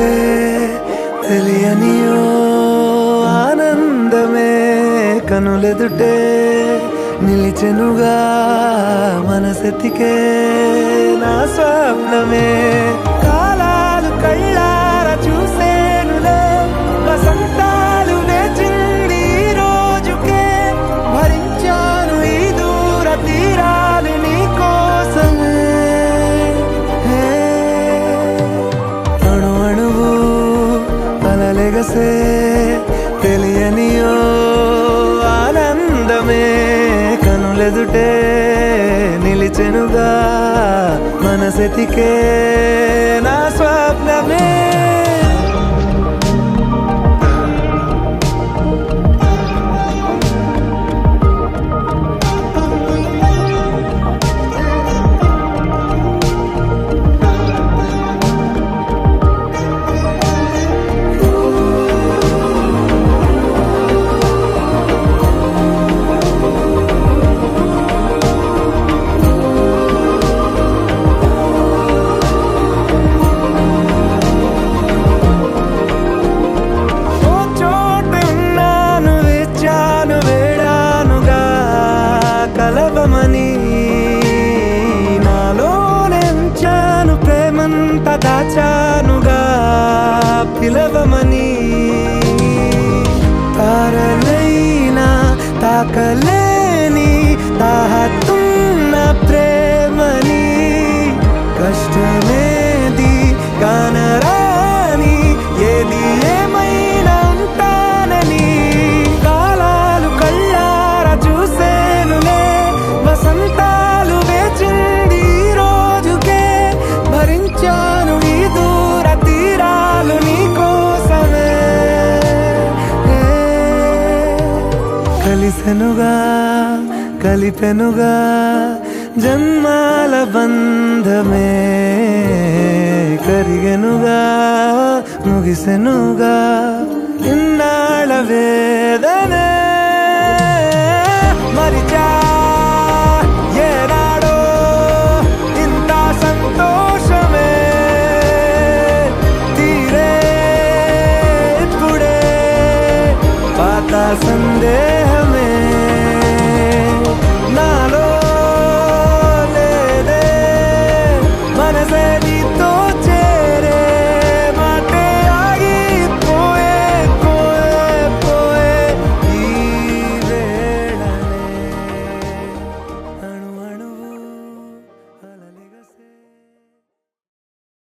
కలగలిసే తెలియనియో ఆనందమే కనులెదుటే నిలిచెనుగా మనసెతికే నా స్వప్నమే కాలాలు కళ్ళార చూసేనులే వసంతాలు వేచింది ఈ రోజుకే భరించాను ఈ దూర తీరాలు నీ కోసమే అణు అణువు అలలెగసే తెలియనియో ఆనందమే కనులెదుటే నిలిచెనుగా మనసెతికే నా స్వప్నమే కలవమని నాలోనెంచాను ప్రేమంత దాచానుగా పిలవమని తారలైనా తాకలేని తాహతున్న ప్రేమని కష్టమేది కానరాని ఏది ఏమైనా ఉంటానని కాలాలు కళ్ళార చూసేనులే వసంతాలు వేచింది ఈ రోజుకే భరించాను ఈ దూర తీరాలు నీ కోసమే కలిసెనుగా కలిపెనుగా జన్మాల బంధమే కరిగెనుగా ముగిసెనుగా ఇన్నాళ్ళ వేదనే